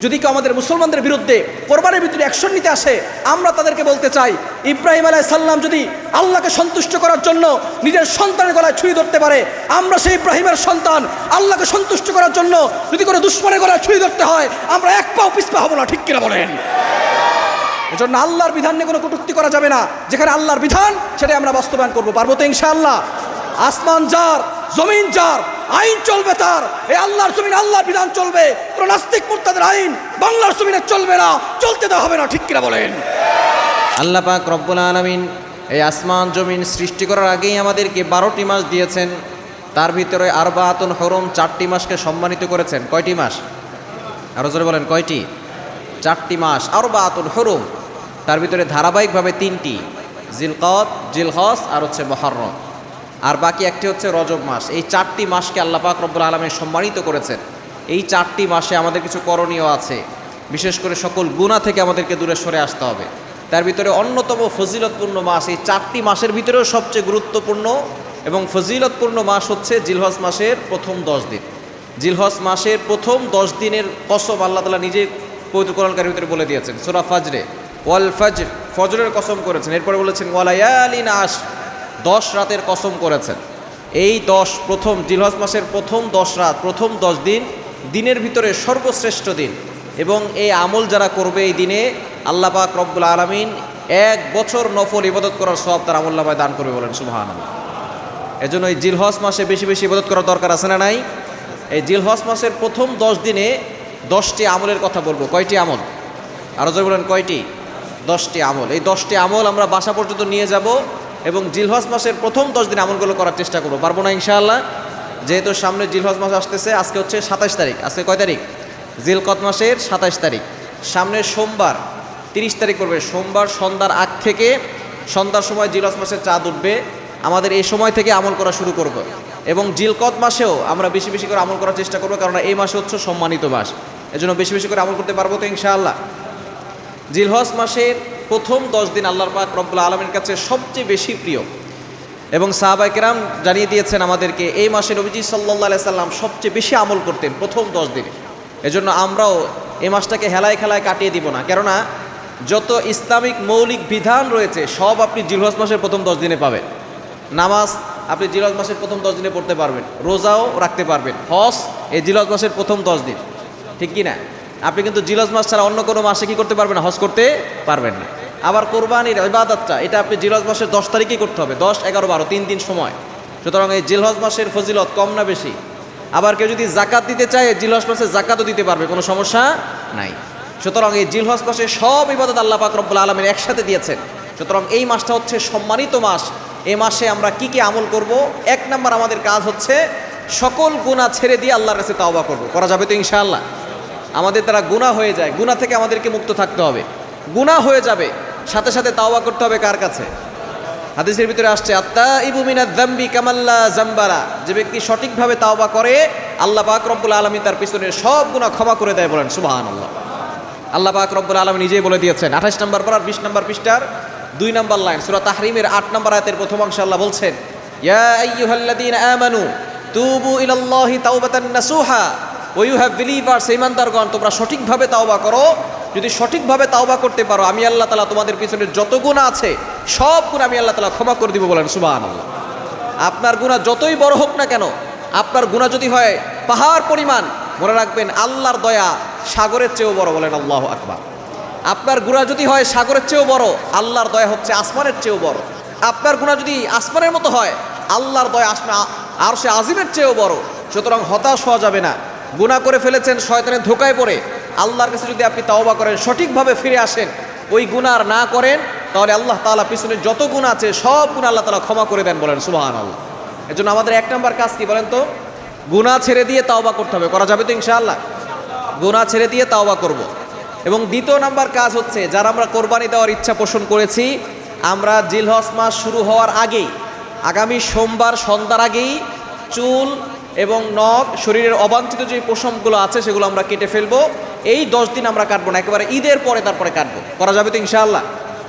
যদি কেউ আমাদের মুসলমানদের বিরুদ্ধে কোরবানির ভিতরে অ্যাকশন নিতে আসে, আমরা তাদেরকে বলতে চাই, ইব্রাহিম আলাইহিস সালাম যদি আল্লাহকে সন্তুষ্ট করার জন্য নিজের সন্তানের গলায় ছুরি ধরতে পারে, আমরা সেই ইব্রাহিমের সন্তান আল্লাহকে সন্তুষ্ট করার জন্য যদি কোনো দুশমনের গলায় ছুরি ধরতে হয়, আমরা এক পাও পিছপা হব না। ঠিক কিনা বলেন? এজন্য আল্লাহর বিধান নিয়ে কোনো কটূক্তি করা যাবে না। যেখানে আল্লাহর বিধান সেটাই আমরা বাস্তবায়ন করবো। পারবো তো ইনশাআল্লাহ? আসমান যার, জমিন যার, আইন চলবে তার। এই আল্লাহর জমিন আল্লাহর বিধান চলবে। কোনো নাস্তিক মুরতাদের আইন বাংলার জমিনে চলবে না, চলতে দেওয়া হবে না। ঠিক কিনা বলেন? আল্লাহ পাক রব্বুল আলামিন এই আসমান জমিন সৃষ্টি করার আগেই আমাদেরকে 12টি মাস দিয়েছেন। তার ভিতরে আরবাতুন হুরুম 4টি মাসকে সম্মানিত করেছেন। কয়টি মাস? আরো জোরে বলেন, কয়টি? 4টি মাস আরবাতুন হুরুম। তার ভিতরে ধারাবাহিকভাবে 3টি, জিলকদ, জিলহজ আর হচ্ছে মুহররম, আর বাকি একটি হচ্ছে রজব মাস। এই 4টি মাসকে আল্লাহ পাক রব্বুল আলামিন সম্মানিত করেছেন। এই 4টি মাসে আমাদের কিছু করণীয় আছে। বিশেষ করে সকল গুনাহ থেকে আমাদেরকে দূরে সরে আসতে হবে। তার ভিতরে অন্যতম ফজিলতপূর্ণ মাস, এই 4টি মাসের ভিতরেও সবচেয়ে গুরুত্বপূর্ণ এবং ফজিলতপূর্ণ মাস হচ্ছে জিলহজ মাসের প্রথম 10 দিন। জিলহজ মাসের প্রথম 10 দিনের কসম আল্লাহ তাআলা নিজে পবিত্র কোরআনের ভিতরে বলে দিয়েছেন। সূরা ফাজরে, ওয়াল ফাজর, ফজরের কসম করেছেন। এরপরে বলেছেন ওয়ালায়ালিন আশর, 10 রাতের কসম করেছেন। এই 10 প্রথম জিলহজ মাসের প্রথম 10 রাত, প্রথম 10 দিন দিনের ভিতরে সর্বশ্রেষ্ঠ দিন। এবং এই আমল যারা করবে এই দিনে আল্লাহ পাক রব্বুল আলামিন 1 বছর নফল ইবাদত করার সওয়াব তার আমলনামায় দান করবে। বলেন সুবহানাল্লাহ। এজন্য এই জিলহজ মাসে বেশি বেশি ইবাদত করার দরকার আছে না নাই? এই জিলহজ মাসের প্রথম 10 দিনে 10টি আমলের কথা বলবো। কয়টি আমল? আরো জোরে বলেন, কয়টি? 10টি আমল। এই 10টি আমল আমরা বাসা পর্যন্ত নিয়ে যাব এবং জিলহজ মাসের প্রথম 10 দিন আমলগুলো করার চেষ্টা করবো। পারবো না ইনশাআল্লাহ? যেহেতু সামনে জিলহজ মাস আসতেছে, আজকে হচ্ছে 27 তারিখ। আজকে কয় তারিখ? জিলকদ মাসের 27 তারিখ। সামনের সোমবার 30 তারিখ পড়বে। সোমবার সন্ধ্যার আগ থেকে সন্ধ্যার সময় জিলহজ মাসের চাঁদ উঠবে। আমাদের এই সময় থেকে আমল করা শুরু করব এবং জিলকদ মাসেও আমরা বেশি বেশি করে আমল করার চেষ্টা করবো, কারণ এই মাসে হচ্ছে সম্মানিত মাস। এজন্য বেশি বেশি করে আমল করতে পারবো তো ইনশাআল্লাহ? জিলহজ মাসের প্রথম 10 দিন আল্লাহর পাক রব্বুল আলামিনের কাছে সবচেয়ে বেশি প্রিয় এবং সাহাবায়ে কেরাম জানিয়ে দিয়েছেন আমাদেরকে এই মাসে নবীজি সাল্লাল্লাহু আলাইহি সাল্লাম সবচেয়ে বেশি আমল করতেন প্রথম 10 দিনে। এজন্য আমরাও এই মাসটাকে হেলায় খেলায় কাটিয়ে দিব না। কেননা যত ইসলামিক মৌলিক বিধান রয়েছে সব আপনি জিলহজ মাসের প্রথম 10 দিনে পাবেন। নামাজ আপনি জিলহজ মাসের প্রথম 10 দিনে পড়তে পারবেন, রোজাও রাখতে পারবেন, হজ এই জিলহজ মাসের প্রথম 10 দিন। ঠিক কি না? আপনি কিন্তু জিলহজ মাস ছাড়া অন্য কোনো মাসে কি করতে পারবেন না? হজ করতে পারবেন না। আবার কোরবানির ইবাদতটা এটা আপনি জিলহজ মাসের 10 তারিখেই করতে হবে। 10, 11, 12 3 দিন সময়। সুতরাং এই জিলহজ মাসের ফজিলত কম না বেশি? আবার কেউ যদি জাকাত দিতে চায় জিলহজ মাসে জাকাতও দিতে পারবে, কোনো সমস্যা নাই। সুতরাং এই জিলহজ মাসে সব ইবাদত আল্লাহ পাক রব্বুল আলামিন একসাথে দিয়েছেন। সুতরাং এই মাসটা হচ্ছে সম্মানিত মাস। এই মাসে আমরা কি কি আমল করব? 1 নাম্বার আমাদের কাজ হচ্ছে সকল গুনাহ ছেড়ে দিয়ে আল্লাহর কাছে তাওবা করব। করা যাবে তো ইনশাআল্লাহ? আমাদের দ্বারা গুনাহ হয়ে যায়, গুনাহ থেকে আমাদেরকে মুক্ত থাকতে হবে। গুনাহ হয়ে যাবে, সাথে সাথে তাওবা করতে হবে কার কাছে? হাদিসের ভিতরে আসছে আত্তাইবু মিনাজ যামবি কামাল্লা জামবালা, যে ব্যক্তি সঠিকভাবে তাওবা করে আল্লাহ পাক রব্বুল আলামিন তার পিছনের সব গুনাহ ক্ষমা করে দেয়। বলেন সুবহানাল্লাহ। আল্লাহ পাক রব্বুল আলামিন নিজেই বলে দিয়েছেন 28 নম্বর পারার 20 নম্বর পৃষ্ঠার 2 নম্বর লাইন সূরা তাহরিমের 8 নম্বর আয়াতের প্রথম অংশে আল্লাহ বলছেন, ইয়া আইয়ুহাল্লাযীনা আমানু তুবু ইলাল্লাহি তাওবাতান নাসুহা। ও ইউ হ্যাভ বিলিভার্স, ঈমানদারগণ তোমরা সঠিকভাবে তাওবা করো। যদি সঠিকভাবে তাওবা করতে পারো আমি আল্লাহ তাআলা তোমাদের পিছনে যত গুনাহ আছে সব গুনাহ আমি আল্লাহ তাআলা ক্ষমা করে দিব। বলেন সুবহানাল্লাহ। আপনার গুনাহ যতই বড় হোক না কেন, আপনার গুনাহ যদি হয় পাহাড় পরিমাণ, মনে রাখবেন আল্লাহর দয়া সাগরের চেয়েও বড়। বলেন আল্লাহু আকবার। আপনার গুনাহ যদি হয় সাগরের চেয়েও বড়, আল্লাহর দয়া হচ্ছে আসমানের চেয়েও বড়। আপনার গুনাহ যদি আসমানের মতো হয়, আল্লাহর দয়া আরশে আজিমের চেয়েও বড়। সুতরাং হতাশ হওয়া যাবে না। গুনাহ করে ফেলেছেন, শয়তানের ধোকায় পড়ে আল্লাহর কাছে যদি আপনি তাওবা করেন, সঠিকভাবে ফিরে আসেন, ওই গুনাহ আর না করেন, তাহলে আল্লাহ তাআলা পিছনে যত গুনাহ আছে সব গুনাহ আল্লাহ তাআলা ক্ষমা করে দেন। বলেন সুবহানাল্লাহ। এজন্য আমাদের 1 নাম্বার কাজ কি বলেন তো? গুনাহ ছেড়ে দিয়ে তাওবা করতে হবে। করা যাবে তো ইনশাআল্লাহ? গুনাহ ছেড়ে দিয়ে তাওবা করব। এবং 2 নাম্বার কাজ হচ্ছে, যারা আমরা কোরবানি দেওয়ার ইচ্ছা পোষণ করেছি, আমরা জিলহজ মাস শুরু হওয়ার আগেই, আগামী সোমবার সন্ধ্যার আগেই চুল এবং নখ, শরীরের অবাঞ্ছিত যে পশমগুলো আছে সেগুলো আমরা কেটে ফেলবো। এই 10 দিন আমরা কাটবো না, একেবারে ঈদের পরে তারপরে কাটবো। করা যাবে তো ইনশাআল্লাহ?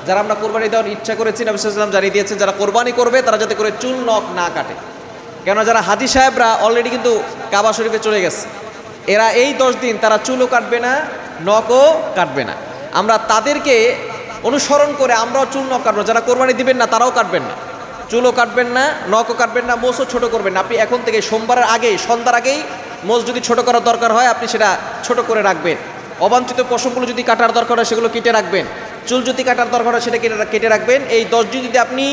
যারা আমরা কোরবানি দেওয়ার ইচ্ছা করেছি, নবী সাল্লাল্লাহু আলাইহি ওয়াসাল্লাম জানিয়ে দিয়েছেন যারা কোরবানি করবে তারা যাতে করে চুল নখ না কাটে। কেননা যারা হাজী সাহেবরা অলরেডি কিন্তু কাবা শরীফে চলে গেছে, এরা এই 10 দিন তারা চুলও কাটবে না, নখও কাটবে না। আমরা তাদেরকে অনুসরণ করে আমরাও চুল নখ কাটবো। যারা কোরবানি দিবেন না তারাও কাটবেন না, চুলও কাটবেন না, নখও কাটবেন না, মোছও ছোট করবেন না। আপনি এখন থেকে সোমবারের আগেই, সন্ধ্যার আগেই মোছ যদি ছোট করার দরকার হয় আপনি সেটা ছোট করে রাখবেন। অবাঞ্ছিত পশমগুলো যদি কাটার দরকার হয় সেগুলো কেটে রাখবেন। চুল যদি কাটার দরকার হয় সেটা কেটে রাখবেন। এই 10 দিন যদি আপনি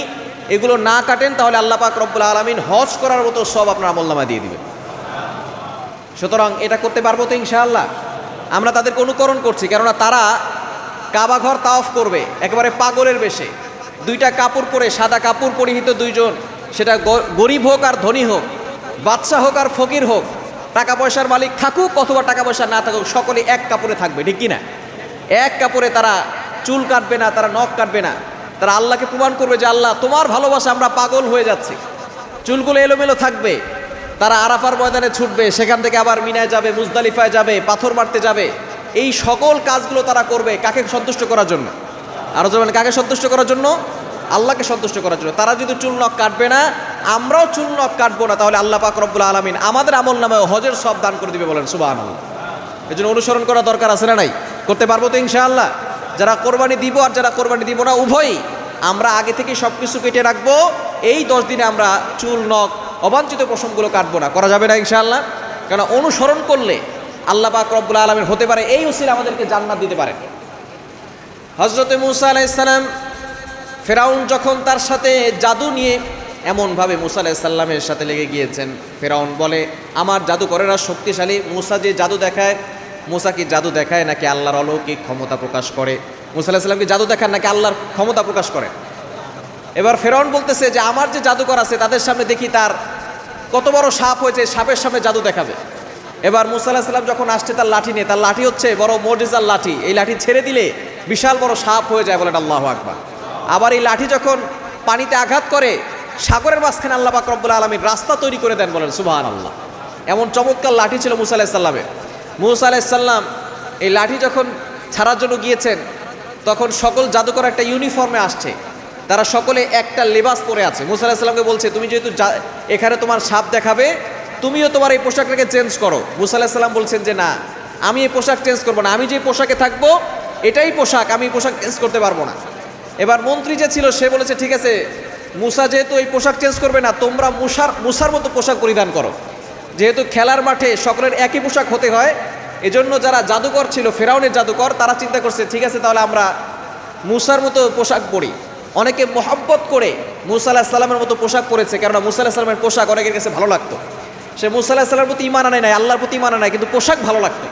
এগুলো না কাটেন তাহলে আল্লাহ পাক রব্বুল আলামিন হজ করার মতো সব আপনার আমলনামায় দিয়ে দিবেন। সুতরাং এটা করতে পারবো তো ইনশাআল্লাহ। আমরা তাদেরকে অনুকরণ করছি, কেননা তারা কাবা ঘর তাওয়াফ করবে একেবারে পাগলের বেশে, 2টা কাপড় পরে, সাদা কাপড় পরিহিত দুইজন, সেটা গরিব হোক আর ধনী হোক, বাদশা হোক আর ফকির হোক, টাকা পয়সার মালিক থাকুক অথবা টাকা পয়সা না থাকুক, সকলে এক কাপড়ে থাকবে, ঠিক কিনা? এক কাপড়ে তারা চুল কাটবে না, তারা নখ কাটবে না। তারা আল্লাহকে প্রমাণ করবে যে আল্লাহ তোমার ভালোবাসা আমরা পাগল হয়ে যাচ্ছি। চুলগুলো এলোমেলো থাকবে। তারা আরাফার ময়দানে ছুটবে, সেখান থেকে আবার মিনায় যাবে, মুজদালিফায় যাবে, পাথর মারতে যাবে। এই সকল কাজগুলো তারা করবে কাকে সন্তুষ্ট করার জন্য? আরো যেমন কাকে সন্তুষ্ট করার জন্য? আল্লাহকে সন্তুষ্ট করার জন্য। তারা যদি চুল নখ কাটবে না, আমরাও চুল নখ কাটবো না, তাহলে আল্লাহ পাক রব্বুল আলামিন আমাদের আমল নামে হজের সব দান করে দিবে, বলেন সুবহানাল্লাহ। এই জন্য অনুসরণ করা দরকার আছে না নাই? করতে পারবো তো ইনশাআল্লাহ। যারা কোরবানি দিব আর যারা কোরবানি দিব না উভয়ই আমরা আগে থেকে সব কিছু কেটে রাখবো। এই 10 দিনে আমরা চুল নখ অবাঞ্ছিত পশমগুলো কাটবো না। করা যাবে না ইনশাআল্লাহ? কেন অনুসরণ করলে আল্লাহ পাক রব্বুল আলামিন হতে পারে এই উসিলা আমাদেরকে জান্নাত দিতে পারে। হযরত মূসা আলাইহিস সালাম, ফেরাউন যখন তার সাথে জাদু নিয়ে এমনভাবে মূসা আলাইহিস সালামের সাথে লেগে গিয়েছেন, ফেরাউন বলে আমার জাদুকরেরা শক্তিশালী, মূসা যে জাদু দেখায়, মূসা কি জাদু দেখায় নাকি আল্লাহর অলৌকিক ক্ষমতা প্রকাশ করে? মূসা আলাইহিস সালাম কি জাদু দেখান নাকি আল্লাহর ক্ষমতা প্রকাশ করে? এবার ফেরাউন বলতেছে যে আমার যে জাদুকর আছে তাদের সামনে দেখি তার কত বড় সাপ হয়েছে, সাপের সামনে জাদু দেখাবে। এবার মূসা আলাইহিস সালাম যখন আসছে তার লাঠি নিয়ে, তার লাঠি হচ্ছে বড় মুজিজার লাঠি, এই লাঠি ছেড়ে দিলে বিশাল বড় সাপ হয়ে যায়, বলেন আল্লাহু আকবার। আবার এই লাঠি যখন পানিতে আঘাত করে, সাগরের মাঝখানে আল্লাহ পাক রব্বুল আলামিন রাস্তা তৈরি করে দেন, বলেন সুবহানাল্লাহ। এমন চমৎকার লাঠি ছিল মূসা আলাইহিস সালামের। মূসা আলাইহিস সালাম এই লাঠি যখন ছাড়ার জন্য গিয়েছেন, তখন সকল জাদুকর একটা ইউনিফর্মে আসছে, তারা সকলে একটা লেবাস পরে আছে। মূসা আলাইহিস সালামকে বলছে তুমি যেহেতু এখানে তোমার সাপ দেখাবে, তুমিও তোমার এই পোশাকটাকে চেঞ্জ করো। মূসা আলাইহিস সালাম বলছেন যে না, আমি এই পোশাক চেঞ্জ করবো না, আমি যে পোশাকে থাকবো এটাই পোশাক, আমি পোশাক চেঞ্জ করতে পারবো না। এবার মন্ত্রী যে ছিল সে বলেছে ঠিক আছে, মূসা যেহেতু এই পোশাক চেঞ্জ করবে না, তোমরা মূসার মতো পোশাক পরিধান করো। যেহেতু খেলার মাঠে সকলের একই পোশাক হতে হয়, এজন্য যারা জাদুকর ছিল, ফেরাউনের জাদুকর, তারা চিন্তা করছে ঠিক আছে তাহলে আমরা মূসার মতো পোশাক পরি। অনেকে মহব্বত করে মূসা আলাইহিস সালামের মতো পোশাক পরেছে, কেননা মূসা আলাইহিস সালামের পোশাক অনেকের কাছে ভালো লাগতো। সে মূসা আলাইহিস সালামের প্রতি ঈমান আনে নাই, আল্লাহর প্রতি ঈমান আনে নাই, কিন্তু পোশাক ভালো লাগতো।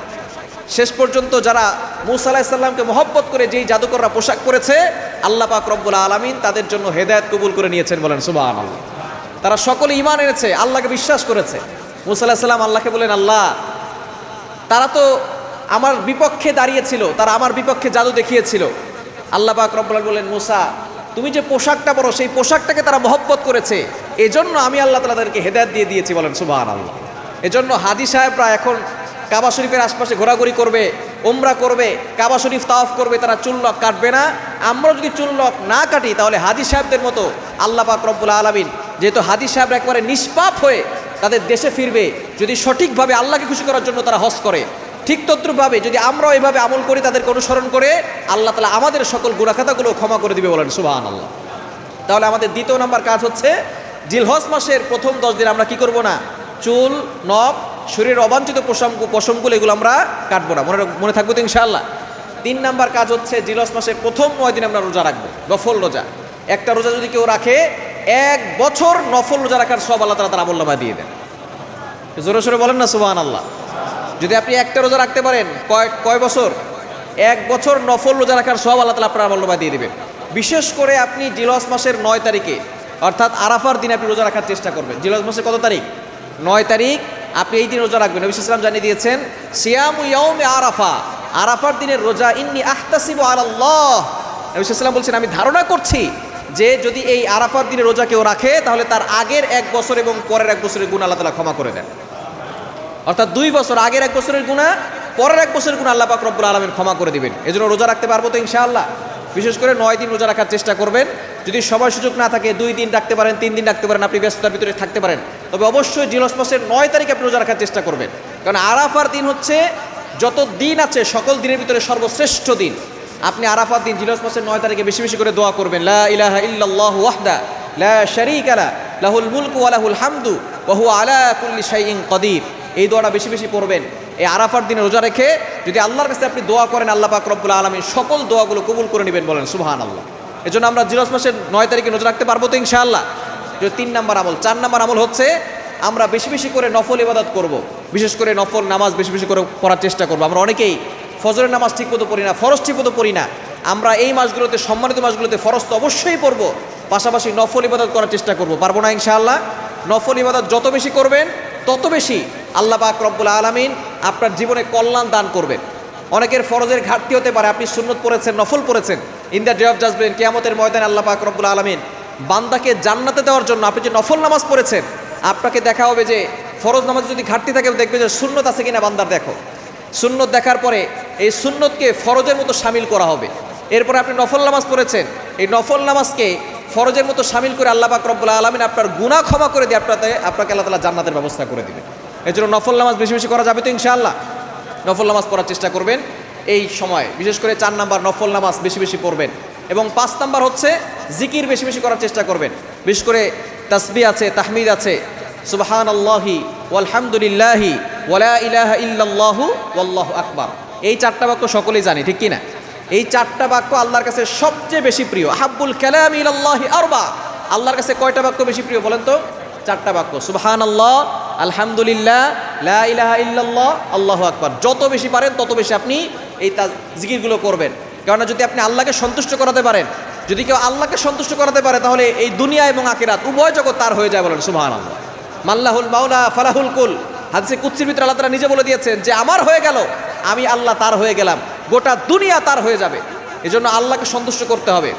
শেষ পর্যন্ত যারা মূসা আলাইহিস সালামকে মহব্বত করে যেই জাদুকররা পোশাক পরেছে, আল্লাহ পাক রব্বুল আলামিন তাদের জন্য হেদায়েত কবুল করে নিয়েছেন, বলেন সুবহানাল্লাহ। তারা সকলে ঈমান এনেছে, আল্লাহকে বিশ্বাস করেছে। মূসা আলাইহিস সালাম আল্লাহকে বলেন আল্লাহ, তারা তো আমার বিপক্ষে দাঁড়িয়েছিল, তারা আমার বিপক্ষে জাদু দেখিয়েছিল। আল্লাহ পাক রব্বুল আলামিন বলেন মূসা, তুমি যে পোশাকটা পরো সেই পোশাকটাকে তারা মহব্বত করেছে, এজন্য আমি আল্লাহ তাআলা তাদেরকে হেদায়েত দিয়ে দিয়েছি, বলেন সুবহানাল্লাহ। এজন্য হাজী সাহেবরা এখন কাবা শরীফের আশপাশে ঘোরাঘুরি করবে, উমরা করবে, কাবা শরীফ তাওয়াফ করবে, তারা চুল নখ কাটবে না। আমরা যদি চুল নখ না কাটি তাহলে হাজী সাহেবদের মতো আল্লাহ পাক রব্বুল আলামিন, যেহেতু হাজী সাহেবরা একবারে নিষ্পাপ হয়ে তাদের দেশে ফিরবে, যদি সঠিকভাবে আল্লাহকে খুশি করার জন্য তারা হজ করে, ঠিক তদ্রুপভাবে যদি আমরাও এভাবে আমল করি, তাদেরকে অনুসরণ করে, আল্লাহ তাআলা আমাদের সকল গুনাহ খাতাগুলো ক্ষমা করে দিবে, বলেন সুবহানাল্লাহ। তাহলে আমাদের দ্বিতীয় নাম্বার কাজ হচ্ছে জিলহজ মাসের প্রথম 10 দিন আমরা কি করব না? চুল নখ, শরীরের অবাঞ্ছিত পশমগুলো এগুলো আমরা কাটবো না। মনে থাকবো তো ইনশাআল্লাহ। 3 নাম্বার কাজ হচ্ছে জিলহজ মাসের প্রথম 9 দিন আমরা রোজা রাখবো, নফল রোজা। একটা রোজা যদি কেউ রাখে, 1 বছর নফল রোজা রাখার সব আল্লাহ তাআলা তার আমলনামায় দিয়ে দেন। জোরে সোরে বলেন না সুবহানাল্লাহ। যদি আপনি একটা রোজা রাখতে পারেন, কয় বছর? 1 বছর নফল রোজা রাখার সব আল্লাহ তাআলা আপনার আমলনামায় দিয়ে দেবেন। বিশেষ করে আপনি জিলহজ মাসের 9 তারিখে অর্থাৎ আরাফার দিন আপনি রোজা রাখার চেষ্টা করবেন। জিলহজ মাসের কত তারিখ? 9 তারিখ। আপনি এই দিন রোজা রাখবেন। নবী সাল্লাল্লাহু আলাইহি ওয়াসাল্লাম জানিয়ে দিয়েছেন সিয়ামু ইয়াউমি আরাফা, আরাফার দিনের রোজা, ইন্নী আহতাসিবু আলাল্লাহ। নবী সাল্লাল্লাহু আলাইহি ওয়াসাল্লাম বলছেন আমি ধারণা করছি যে যদি এই আরাফার দিনের রোজা কেউ রাখে তাহলে তার আগের 1 বছর এবং পরের 1 বছরের গুনাহ আল্লাহ তাআলা ক্ষমা করে দেন। অর্থাৎ 2 বছর, আগের 1 বছরের গুনাহ, পরের 1 বছরের গুনাহ আল্লাহ পাক রব্বুল আলামিন ক্ষমা করে দিবেন। এজন্য রোজা রাখতে পারবো তো ইনশাআল্লাহ। বিশেষ করে 9 দিন রোজা রাখার চেষ্টা করবেন। যদি সময় সুযোগ না থাকে 2 দিন রাখতে পারেন, 3 দিন রাখতে পারেন, আপনি ব্যস্ততার ভিতরে থাকতে পারেন, তবে অবশ্যই জিলহজ মাসের 9 তারিখে আপনি রোজা রাখার চেষ্টা করবেন। কারণ আরাফার দিন হচ্ছে যত দিন আছে সকল দিনের ভিতরে সর্বশ্রেষ্ঠ দিন আপনি আরাফাত দিন জিলহজ মাসের 9 তারিখে বেশি বেশি করে দোয়া করবেন, লা ইলাহা ইল্লাল্লাহু ওয়াহদা লা শারীকা লা লাহুল মুলকু ওয়া লাহুল হামদু ওয়া হুয়া আলা কুল্লি শাইইন কাদির। এই দোয়াটা বেশি বেশি পড়বেন। এই আরাফার দিনে রোজা রেখে যদি আল্লাহর কাছে আপনি দোয়া করেন, আল্লাহ পাক রব্বুল আলামিন সকল দোয়াগুলো কবুল করে নেবেন, বলেন সুবহানাল্লাহ। এজন্য আমরা জিলহজ মাসের 9 তারিখে রোজা রাখতে পারবো তো ইনশাআল্লাহ। যে 3 নাম্বার আমল। 4 নাম্বার আমল হচ্ছে আমরা বেশি বেশি করে নফল ইবাদত করব। বিশেষ করে নফল নামাজ বেশি বেশি করে পড়ার চেষ্টা করব। আমরা অনেকেই ফজরের নামাজ ঠিকমতো পড়ি না, ফরজ ঠিকমতো পড়ি না। আমরা এই মাসগুলোতে, সম্মানিত মাসগুলোতে ফরজ তো অবশ্যই পড়ব, পাশাপাশি নফল ইবাদত করার চেষ্টা করব। পারবো না ইনশাআল্লাহ? নফল ইবাদত যত বেশি করবেন তত বেশি আল্লাহ পাক রব্বুল আলামিন আপনার জীবনে কল্যাণ দান করবেন। অনেকের ফরজের ঘাটতি হতে পারে, আপনি সুন্নত পড়েছেন, নফল পড়েছেন, in the day of judgement, কিয়ামতের ময়দানে আল্লাহ পাক রব্বুল আলামিন বান্দাকে জান্নাতে দেওয়ার জন্য আপনি যে নফল নামাজ পড়েছেন, আপনাকে দেখা হবে যে ফরজ নামাজ যদি ঘাটতি থাকে দেখবে যে সুন্নত আছে কিনা বান্দার দেখো। সুন্নত দেখার পরে এই সুন্নতকে ফরজের মতো শামিল করা হবে। এরপরে আপনি নফল নামাজ পড়েছেন, এই নফল নামাজকে ফরজের মতো শামিল করে আল্লাহ পাক রব্বুল আলামিন আপনার গুনাহ ক্ষমা করে দিয়ে আপনাকে আল্লাহ তাআলা জান্নাতের ব্যবস্থা করে দিবেন। এর জন্য নফল নামাজ বেশি বেশি করা যাবে তো ইনশাআল্লাহ? নফল নামাজ পড়ার চেষ্টা করবেন এই সময়। বিশেষ করে 4 নাম্বার নফল নামাজ বেশি বেশি পড়বেন। এবং 5 নাম্বার হচ্ছে জিকির বেশি বেশি করার চেষ্টা করবেন। বিশেষ করে তাসবিহ আছে, তাহমিদ আছে, সুবহানাল্লাহি ওয়ালহামদুলিল্লাহি ওয়ালা ইলাহা ইল্লাল্লাহু ওয়াল্লাহু আকবার। এই 4টা বাক্য সকলেই জানি, ঠিক কি না? এই 4টা বাক্য আল্লাহর কাছে সবচেয়ে বেশি প্রিয়। আহাব্বুল কালামি ইলাল্লাহি আরবা। আল্লাহর কাছে কয়টা বাক্য বেশি প্রিয় বলেন তো? 4টা বাক্য, সুবহানাল্লাহ, আলহামদুলিল্লাহ, লা ইলাহা ইল্লাল্লাহ, আল্লাহু আকবার। যত বেশি পারেন তত বেশি আপনি এই জিকিরগুলো করবেন। কেননা যদি আপনি আল্লাহকে সন্তুষ্ট করাতে পারেন, যদি কেউ আল্লাহকে সন্তুষ্ট করাতে পারে, তাহলে এই দুনিয়া এবং আখিরাত উভয় জগৎ তার হয়ে যায়, বলেন সুবহানাল্লাহ। মাল্লাহুল মাওলা ফালাহুল কুল। হাদিসে কুদসির ভিতরে আল্লাহ তাআলা নিজে বলে দিয়েছেন যে আমার হয়ে গেল, আমি আল্লাহ তার হয়ে গেলাম, গোটা দুনিয়া তার হয়ে যাবে। এজন্য আল্লাহকে সন্তুষ্ট করতে হবে।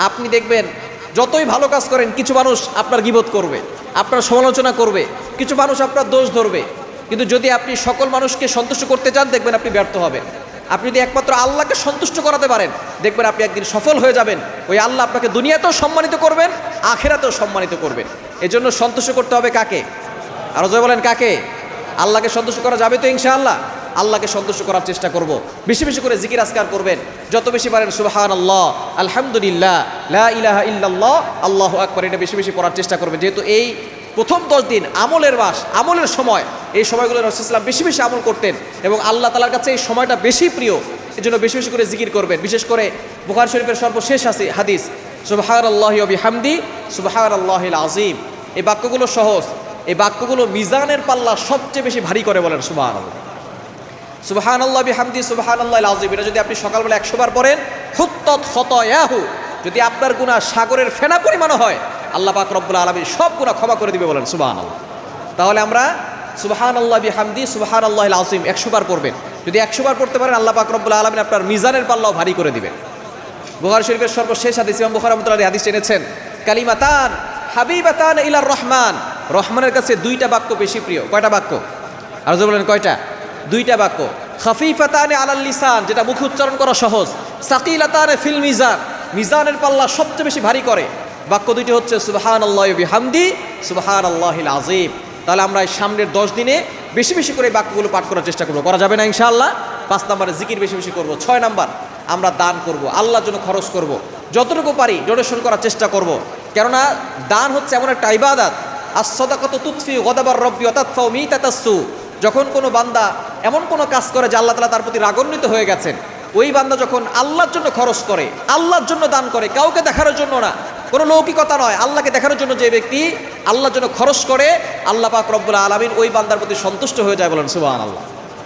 আপনি দেখবেন যতই ভালো কাজ করেন, কিছু মানুষ আপনার গীবত করবে, আপনার সমালোচনা করবে, কিছু মানুষ আপনার দোষ ধরবে। কিন্তু যদি আপনি সকল মানুষকে সন্তুষ্ট করতে চান, দেখবেন আপনি ব্যর্থ হবেন। আপনি যদি একমাত্র আল্লাহকে সন্তুষ্ট করাতে পারেন, দেখবেন আপনি একদিন সফল হয়ে যাবেন। ওই আল্লাহ আপনাকে দুনিয়াতেও সম্মানিত করবেন, আখিরাতেও সম্মানিত করবেন। এজন্য সন্তুষ্ট করতে হবে কাকে? আরো জয় বলেন কাকে? আল্লাহকে সন্তুষ্ট করা যাবে তো ইনশাআল্লাহ? আল্লাহকে সন্তুষ্ট করার চেষ্টা করব। বেশি বেশি করে জিকির আজকার করবেন, যত বেশি পারেন সুবহানাল্লাহ, আলহামদুলিল্লাহ, লা ইলাহা ইল্লাল্লাহ, আল্লাহু আকবার, এটা বেশি বেশি পড়ার চেষ্টা করবেন। যেহেতু এই প্রথম 10 দিন আমলের মাস, আমলের সময়, এই সময়গুলো রাসূলুল্লাহ সাল্লাল্লাহু আলাইহি ওয়াসাল্লাম বেশি বেশি আমল করতেন এবং আল্লাহ তাআলার কাছে এই সময়টা বেশি প্রিয়। এজন্য বেশি বেশি করে জিকির করবেন। বিশেষ করে বুখারী শরীফের সর্বশেষ আছে হাদিস, সুবহানাল্লাহি ওয়া বিহামদি সুবহানাল্লাহিল আযীম। এই বাক্যগুলো সহজ, এই বাক্যগুলো মিজানের পাল্লা সবচেয়ে বেশি ভারী করে, বলেন সুবহানাল্লাহ। সুবহানাল্লাহ বিহামদি সুবহানাল্লাহিল আযীম, এটা যদি আপনি সকালবেলা 100 বার পড়েন, হুত্তাত খতায়াহু, যদি আপনার গুনাহ সাগরের ফেনা পরিমাণও হয়, আল্লাহ পাক রব্বুল আলামিন সব গুনাহ ক্ষমা করে দিবে, বলেন সুবহানাল্লাহ। তাহলে আমরা সুবহানাল্লাহ বিহামদি সুবহানাল্লাহিল আযীম 100 বার পড়বেন। যদি 100 বার পড়তে পারেন, আল্লাহ পাক রব্বুল আলামিন আপনার মিজানের পাল্লাও ভারী করে দিবেন। বুখারী শরীফের সর্বশেষ হাদিস, ইমাম বুখারী রাহমাতুল্লাহি আলাইহি হাদিস এনেছেন, কালিমাতান হাবিবাতান ইলার রহমান। রহমানের কাছে 2টা বাক্য বেশি প্রিয়। কয়টা বাক্য? আর যে বলেন কয়টা? 2টা বাক্য। খাফিফাতানে আলাল লিসান, যেটা মুখে উচ্চারণ করা সহজ। সাকিলাতানে ফিল মিজান, মিজানের পাল্লা সবচেয়ে বেশি ভারী করে। বাক্য 2টি হচ্ছে সুবহানাল্লাহি ওয়া বিহামদি সুবহানাল্লাহিল আযীম। তাহলে আমরা এই সামনের 10 দিনে বেশি বেশি করে এই বাক্যগুলো পাঠ করার চেষ্টা করব। করা যাবে না ইনশাআল্লাহ? 5 নম্বরে জিকির বেশি বেশি করব। 6 নাম্বার আমরা দান করব, আল্লাহর জন্য খরচ করব, যতটুকু পারি ডোনেশন করার চেষ্টা করব। কেননা দান হচ্ছে এমন একটা ইবাদত, আস-সাদাকাতু তুতফি গাদাবার রব্বি ওয়া তাদফাউ মিতাতাসসু। যখন কোনো বান্দা এমন কোনো কাজ করে যে আল্লাহ তাআলা তার প্রতি রাগান্বিত হয়ে গেছেন, ওই বান্দা যখন আল্লাহর জন্য খরচ করে, আল্লাহর জন্য দান করে, কাউকে দেখানোর জন্য না, কোনো লৌকিকতা নয়, আল্লাহকে দেখানোর জন্য যে ব্যক্তি আল্লাহর জন্য খরচ করে, আল্লাহ পাক রব্বুল আলামিন ওই বান্দার প্রতি সন্তুষ্ট হয়ে যায়, বলেন সুবহানাল্লাহ।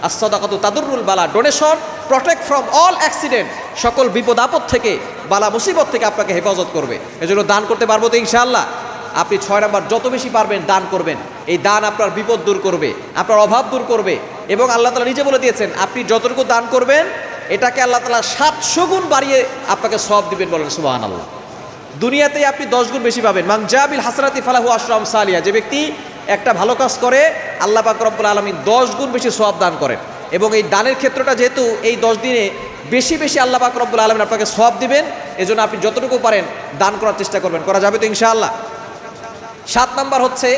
আস-সাদাকাতু তাদুররুল বালা, donation protect from all accident, সকল বিপদ আপদ থেকে, বালা মুসিবত থেকে আপনাকে হেফাজত করবে। এজন্য দান করতে পারবো তো ইনশাআল্লাহ? আপনি 6 নাম্বার যত বেশি পারবেন দান করবেন। এই দান আপনার বিপদ দূর করবে, আপনার অভাব দূর করবে। এবং আল্লাহ তাআলা নিজে বলে দিয়েছেন, আপনি যতটুকু দান করবেন এটাকে আল্লাহ তাআলা 700 গুণ বাড়িয়ে আপনাকে সওয়াব দিবেন, বলেন সুবহানাল্লাহ। দুনিয়াতেই আপনি 10 গুণ বেশি পাবেন। মান জাবিল হাসনাতি ফালাহু আশরু আমসালিহা, যে ব্যক্তি একটা ভালো কাজ করে, আল্লাহ পাক রব্বুল আলামিন 10 গুণ বেশি সওয়াব দান করেন। এবং এই দানের ক্ষেত্রটা যেহেতু এই 10 দিনে বেশি বেশি আল্লাহ পাক রব্বুল আলামিন আপনাকে সওয়াব দিবেন, এজন্য আপনি যতটুকু পারেন দান করার চেষ্টা করবেন। করা যাবে তো ইনশাআল্লাহ? 7 নাম্বার হচ্ছে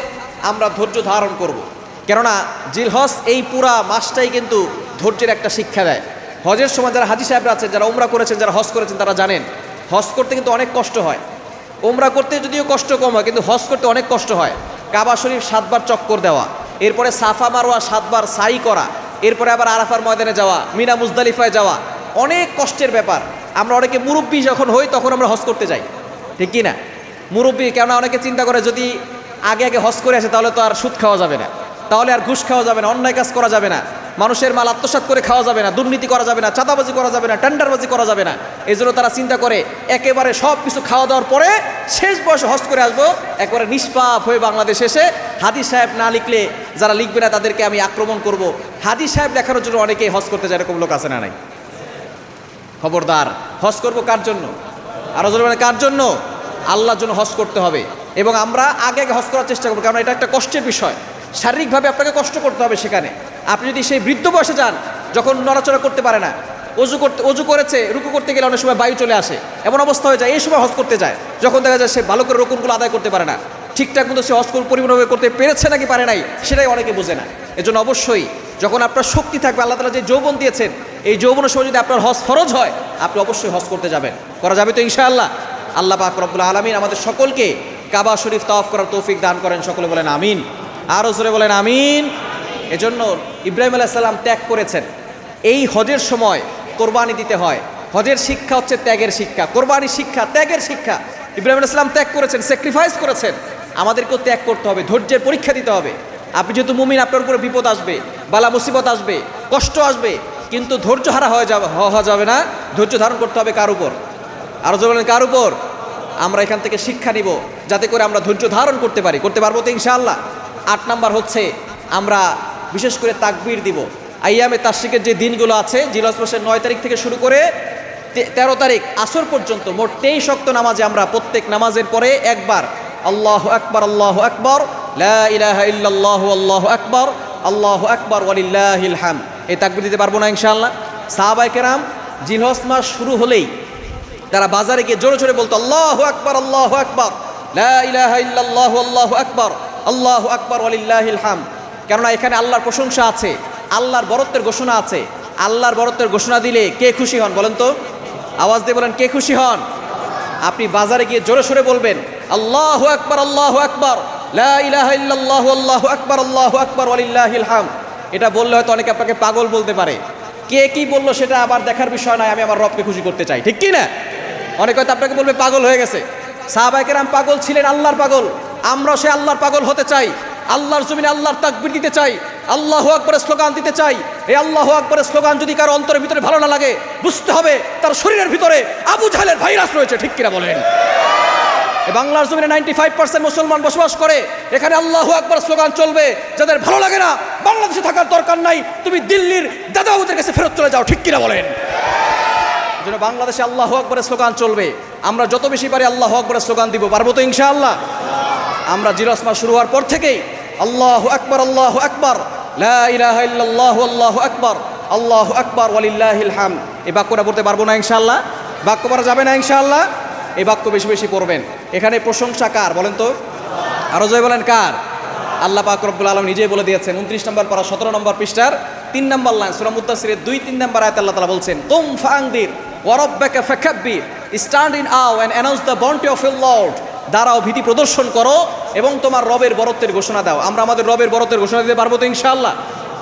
আমরা ধৈর্য ধারণ করব। কেননা জিলহজ এই পুরা মাসটাই কিন্তু ধৈর্যের একটা শিক্ষা দেয়। হজের সময় যারা হাজি সাহেবরা আছেন, যারা উমরা করেছেন, যারা হজ করেছেন, তারা জানেন হজ করতে কিন্তু অনেক কষ্ট হয়। উমরা করতে যদিও কষ্ট কম হয়, কিন্তু হজ করতে অনেক কষ্ট হয়। কাবা শরীফ 7 বার চক্কর দেওয়া, এরপরে সাফা মারোয়া 7 বার সাই করা, এরপরে আবার আরাফার ময়দানে যাওয়া, মিনা মুজদালিফায় যাওয়া, অনেক কষ্টের ব্যাপার। আমরা অনেকে মুরব্বী যখন হই তখন আমরা হজ করতে যাই, ঠিক কি না? মুরব্বী, কেননা অনেকে চিন্তা করে যদি আগে আগে হজ করে আসে তাহলে তো আর সুদ খাওয়া যাবে না, তাহলে আর ঘুষ খাওয়া যাবে না, অন্যায় কাজ করা যাবে না, মানুষের মাল আত্মসাৎ করে খাওয়া যাবে না, দুর্নীতি করা যাবে না, চাঁদাবাজি করা যাবে না, টেন্ডারবাজি করা যাবে না। এই জন্য তারা চিন্তা করে একেবারে সব কিছু খাওয়া দাওয়ার পরে শেষ বয়সে হজ করে আসবো, একবারে নিষ্পাপ হয়ে বাংলাদেশ এসে হাদি সাহেব না লিখলে যারা লিখবে না তাদেরকে আমি আক্রমণ করব। হাদি সাহেব দেখানোর জন্য অনেকেই হজ করতে যায়, এরকম লোক আছে না নাই? খবরদার, হজ করব কার জন্য? আরো জোরে বলেন, কার জন্য? আল্লাহর জন্য হজ করতে হবে। এবং আমরা আগে আগে হজ করার চেষ্টা করবো, কারণ এটা একটা কষ্টের বিষয়। শারীরিকভাবে আপনাকে কষ্ট করতে হবে সেখানে। আপনি যদি সেই বৃদ্ধ বয়সে যান, যখন নড়াচড়া করতে পারে না, অজু করেছে, রুকু করতে গেলে অনেক সময় বায়ু চলে আসে, এমন অবস্থা হয়ে যায়, এই সময় হজ করতে যায়, যখন দেখা যায় সে ভালো করে রুকুনগুলো আদায় করতে পারে না, ঠিকঠাক মতো সে হজ পরিপূর্ণভাবে করতে পেরেছে নাকি পারে নাই, সেটাই অনেকে বোঝে না। এজন্য অবশ্যই যখন আপনার শক্তি থাকবে, আল্লাহ তাআলা যে যৌবন দিয়েছেন, এই যৌবনের সময় যদি আপনার হজ ফরজ হয়, আপনি অবশ্যই হজ করতে যাবেন। করা যাবে তো ইনশাআল্লাহ? আল্লাহ পাক রব্বুল আলামিন আমাদের সকলকে কাবা শরীফ তাওয়াফ করার তৌফিক দান করেন। সকলে বলেন আমিন, আরও জোরে বলেন আমিন। এজন্য ইব্রাহিম আলাইহিস সালাম ত্যাগ করেছেন। এই হজের সময় কোরবানি দিতে হয়। হজের শিক্ষা হচ্ছে ত্যাগের শিক্ষা, কোরবানির শিক্ষা, ত্যাগের শিক্ষা। ইব্রাহিম আলাইহিস সালাম ত্যাগ করেছেন, স্যাক্রিফাইস করেছেন। আমাদেরকেও ত্যাগ করতে হবে, ধৈর্যের পরীক্ষা দিতে হবে। আপনি যেহেতু মুমিন, আপনার উপরে বিপদ আসবে, বালা মুসিবত আসবে, কষ্ট আসবে, কিন্তু ধৈর্য হারা হওয়া যাবে না। ধৈর্য ধারণ করতে হবে কার উপর? আরও জোরে বলেন, কার উপর? আমরা এখান থেকে শিক্ষা নিব, যাতে করে আমরা ধৈর্য ধারণ করতে পারি। করতে পারবো তো ইনশাআল্লাহ? 8 নাম্বার হচ্ছে আমরা বিশেষ করে তাকবীর দিব। আইয়ামে তাশরিকের যে দিনগুলো আছে, জিলহজ মাসের 9 তারিখ থেকে শুরু করে 13 তারিখ আসর পর্যন্ত মোট 23 ওয়াক্ত নামাজে আমরা প্রত্যেক নামাজের পরে একবার আল্লাহু আকবার, আল্লাহু আকবার, লা ইলাহা ইল্লাল্লাহু, আল্লাহু আকবার, আল্লাহু আকবার, ওয়ালিল্লাহিল হামদ, এই তাকবীর দিতে পারবো না ইনশাআল্লাহ? সাহাবায়ে কেরাম জিলহজ মাস শুরু হলেই তারা বাজারে গিয়ে জোরে জোরে বলতো আল্লাহু আকবার, আল্লাহু আকবার, লা ইলাহা ইল্লাল্লাহু, আল্লাহু আকবার, আল্লাহু আকবার, ওয়ালিল্লাহিল হামদ। কেননা এখানে আল্লাহর প্রশংসা আছে, আল্লাহর বরত্বের ঘোষণা আছে। আল্লাহর বরত্বের ঘোষণা দিলে কে খুশি হন বলেন তো? আওয়াজ দিয়ে বলেন, কে খুশি হন? আপনি বাজারে গিয়ে জোরে সোরে বলবেন আল্লাহু আকবার, আল্লাহু আকবার, লা ইলাহা ইল্লাল্লাহু, আল্লাহু আকবার, আল্লাহু আকবার, ওয়ালিল্লাহিল হামদ। এটা বললে হয়তো অনেকে আপনাকে পাগল বলতে পারে। কে কি বললো সেটা আবার দেখার বিষয় নয়, আমি আমার রবকে খুশি করতে চাই, ঠিক কি না? অনেকে হয়তো আপনাকে বলবে পাগল হয়ে গেছে। সাহাবায়ে কেরাম পাগল ছিলেন, আল্লাহর পাগল। আমরাও সে আল্লাহর পাগল হতে চাই, আল্লাহর জমিনে আল্লাহর তাকবীর দিতে চাই, আল্লাহু আকবারের স্লোগান দিতে চাই। এই আল্লাহু আকবারের স্লোগান যদি কারো অন্তরের ভিতরে ভালো না লাগে, বুঝতে হবে তার শরীরের ভিতরে আবু জাহেলের ভাইরাস রয়েছে, ঠিক কিনা বলেন? এই বাংলার জমিনে 95% মুসলমান বসবাস করে, এখানে আল্লাহু আকবার স্লোগান চলবে। যাদের ভালো লাগে না, বাংলাদেশে থাকার দরকার নাই, তুমি দিল্লির দাদাবাবুদের কাছে ফেরত চলে যাও, ঠিক কিনা বলেন? যেন বাংলাদেশে আল্লাহু আকবারের স্লোগান চলবে। আমরা যত বেশি পারি আল্লাহু আকবারের স্লোগান দিব, পারবো তো ইনশাআল্লাহ? আমরা জিলহজ মাস শুরু হওয়ার পর থেকেই আল্লাহু আকবার, আল্লাহু আকবার, লা ইলাহা ইল্লাল্লাহু, আল্লাহু আকবার, আল্লাহু আকবার, ওয়ালিল্লাহিল হামদ, এই বাক্যটা পড়তে পারবো না ইনশাআল্লাহ? বাক্য পড়া যাবে না ইনশাআল্লাহ? এই বাক্য বেশি বেশি পড়বেন। এখানে প্রশংসা কার বলেন তো? আরো জয় বলেন, কার? আল্লাহ পাক রব্বুল আলামিন নিজেই বলে দিয়েছেন। 29 নম্বর পারা 17 নম্বর পৃষ্ঠার 3 নম্বর লাইন সূরা মুদ্দাসসিরের 2-3 নম্বর আয়াতে আল্লাহ তাআলা বলছেন, কুম ফাআনদির ওয়া রাব্বাকা ফাকাব্বির, stand in awe and announce the bounty of your Lord, দাঁড়াও, ভীতি প্রদর্শন করো এবং তোমার রবের বরত্বের ঘোষণা দাও। আমরা আমাদের রবের বরত্বের ঘোষণা দিতে পারবো তো ইনশাআল্লাহ?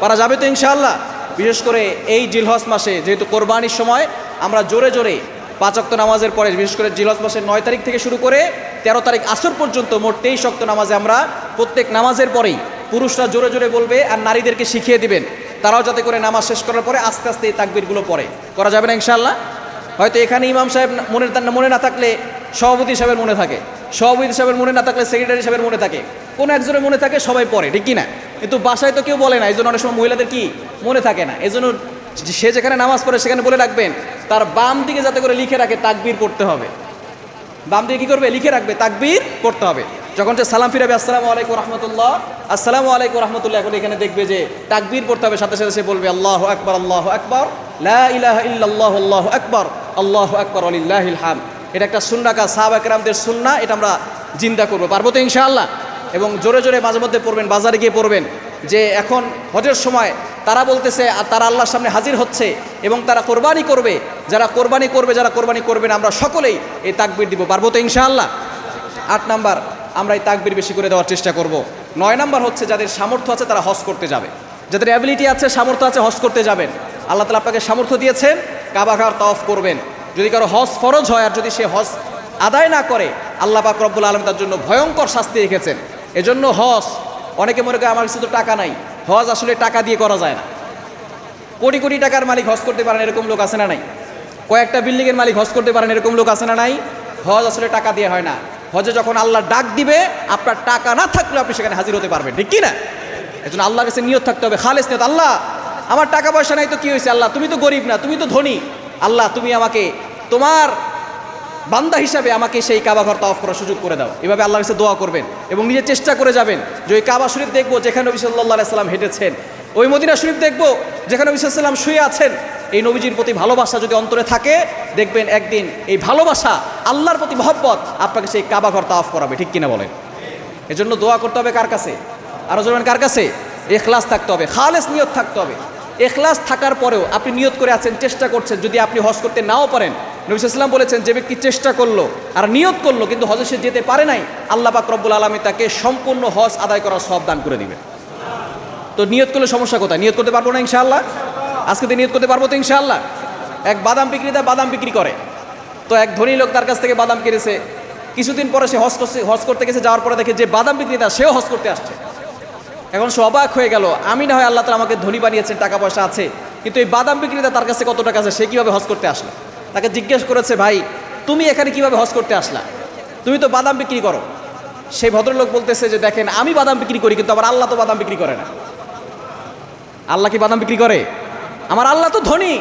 পারা যাবে তো ইনশাআল্লাহ? বিশেষ করে এই জিলহজ মাসে যেহেতু কোরবানির সময়, আমরা জোরে জোরে 5 ওয়াক্ত নামাজের পরে, বিশেষ করে জিলহজ মাসের 9 তারিখ থেকে শুরু করে 13 তারিখ আসর পর্যন্ত মোট 23 ওয়াক্ত নামাজে আমরা প্রত্যেক নামাজের পরেই পুরুষরা জোরে জোরে বলবে আর নারীদেরকে শিখিয়ে দিবেন, তারাও যাতে করে নামাজ শেষ করার পরে আস্তে আস্তে এই তাকবীরগুলো পড়ে। করা যাবে না ইনশাআল্লাহ? হয়তো এখানে ইমাম সাহেব মনে না থাকলে সভাপতি সাহেবের মনে থাকে, সভাপতি সাহেবের মনে না থাকলে সেক্রেটারি সাহেবের মনে থাকে, কোনো একজনের মনে থাকে, সবাই পড়ে, ঠিক কি না? কিন্তু বাসায় তো কেউ বলে না, এই জন্য অনেক সময় মহিলাদের কি মনে থাকে না। এই জন্য সে যেখানে নামাজ পড়ে সেখানে বলে রাখবেন, তার বাম দিকে যাতে করে লিখে রাখে তাকবীর পড়তে হবে। বাম দিকে কি করবে? লিখে রাখবে তাকবীর পড়তে হবে। যখন সে সালাম ফিরাবে আসসালামু আলাইকুম রহমতুল্লাহ, আসসালামু আলাইকুম রহমতুল্লাহ, এখন এখানে দেখবে যে তাকবীর পড়তে হবে, সাথে সাথে সে বলবে আল্লাহু আকবার, আল্লাহু আকবার, লা ইলাহা ইল্লাল্লাহু, আল্লাহু আকবার, আল্লাহু আকবার, ওয়ালিল্লাহিল হামদ। এটা একটা সুন্নাহ, সাহাবায়ে কেরামদের সুন্নাহ, এটা আমরা জিন্দা করবো। পারবো তো ইনশাআল্লাহ? এবং জোরে জোরে মাঝে মধ্যে পড়বেন, বাজারে গিয়ে পড়বেন যে এখন হজের সময় তারা বলতেছে আর তারা আল্লাহর সামনে হাজির হচ্ছে এবং তারা কোরবানি করবে, যারা কোরবানি করবে না, আমরা সকলেই এই তাকবীর দিব। পারবো তো ইনশাআল্লাহ? 8 নাম্বার, আমরা এই তাকবীর বেশি করে দেওয়ার চেষ্টা করব। 9 নাম্বার হচ্ছে যাদের সামর্থ্য আছে তারা হজ করতে যাবে, যাদের অ্যাবিলিটি আছে, সামর্থ্য আছে, হজ করতে যাবেন। আল্লাহ তাআলা আপনাকে সামর্থ্য দিয়েছেন, কাবা ঘর তাওয়াফ করবেন। যদি কারো হজ ফরজ হয় আর যদি সে হজ আদায় না করে, আল্লাহ পাক রব্বুল আলামিন তার জন্য ভয়ঙ্কর শাস্তি রেখেছেন। এজন্য হজ, অনেকে মনে করে আমার কাছে তো টাকা নাই, হজ আসলে টাকা দিয়ে করা যায় না। কোটি কোটি টাকার মালিক হজ করতে পারেন এরকম লোক আছে না নাই? কয়েকটা বিল্ডিংয়ের মালিক হজ করতে পারেন এরকম লোক আছে না নাই? হজ আসলে টাকা দিয়ে হয় না। হজে যখন আল্লাহ ডাক দিবে, আপনার টাকা না থাকলেও আপনি সেখানে হাজির হতে পারবেন, ঠিক কি না? এজন্য আল্লাহর কাছে নিয়ত থাকতে হবে, খালেস নিয়ত। আল্লাহ, আমার টাকা পয়সা নাই তো কি হয়েছে, আল্লাহ তুমি তো গরিব না, তুমি তো ধনী, আল্লাহ তুমি আমাকে তোমার বান্দা হিসাবে আমাকে সেই কাবা ঘর তাওয়াফ করার সুযোগ করে দাও। এভাবে আল্লাহর কাছে দোয়া করবেন এবং নিজে চেষ্টা করে যাবেন যে ওই কাবা শরীফ দেখবো যেখানে নবী সাল্লাল্লাহু আলাইহি সাল্লাম হেঁটেছেন, ওই মদিনা শরীফ দেখবো যেখানে নবী সাল্লাল্লাহু আলাইহি সাল্লাম শুয়ে আছেন। এই নবীজির প্রতি ভালোবাসা যদি অন্তরে থাকে, দেখবেন একদিন এই ভালোবাসা, আল্লাহর প্রতি মহব্বত আপনাকে সেই কাবা ঘর তাওয়াফ করাবে, ঠিক কিনা বলেন? এজন্য দোয়া করতে হবে কার কাছে? আরো জোরে কার কাছে? ইখলাস থাকতে হবে, খালেস নিয়ত থাকতে হবে। ইখলাস থাকার পরেও আপনি নিয়ত করে আছেন, চেষ্টা করছেন, যদি আপনি হজ করতে নাও পারেন, নবী সাল্লাল্লাহু আলাইহি ওয়াসাল্লাম বলেছেন যে ব্যক্তি চেষ্টা করলো আর নিয়ত করলো কিন্তু হজে সে যেতে পারে নাই, আল্লাহ পাক রব্বুল আলামিন তাকে সম্পূর্ণ হজ আদায় করার সওয়াব দান করে দিবেন। তো নিয়ত করলে সমস্যা কোথায়? নিয়ত করতে পারবো না ইনশাআল্লাহ? আজকে তো নিয়ত করতে পারবো তো ইনশাআল্লাহ? এক বাদাম বিক্রেতা বাদাম বিক্রি করে, তো এক ধনী লোক তার কাছ থেকে বাদাম কিনেছে। কিছুদিন পরে সে হজ করতে গেছে, যাওয়ার পরে দেখে যে বাদাম বিক্রেতা সেও হজ করতে আসছে। এখন সে অবাক হয়ে গেল, আমি না হয় আল্লাহ তাআলা আমাকে ধনী বানিয়েছেন, টাকা পয়সা আছে, কিন্তু এই বাদাম বিক্রেতা তার কাছে কত টাকা আছে, সে কীভাবে হজ করতে আসলো? তাকে জিজ্ঞেস করেছে, ভাই তুমি এখানে কিভাবে হজ করতে আসলা? তুমি তো বাদাম বিক্রি করো। সেই ভদ্রলোক বলতেছে যে দেখেন, আমি বাদাম বিক্রি করি কিন্তু আমার আল্লাহ তো বাদাম বিক্রি করে না। আল্লাহ কি বাদাম বিক্রি করে? আমার আল্লাহ তো ধনী,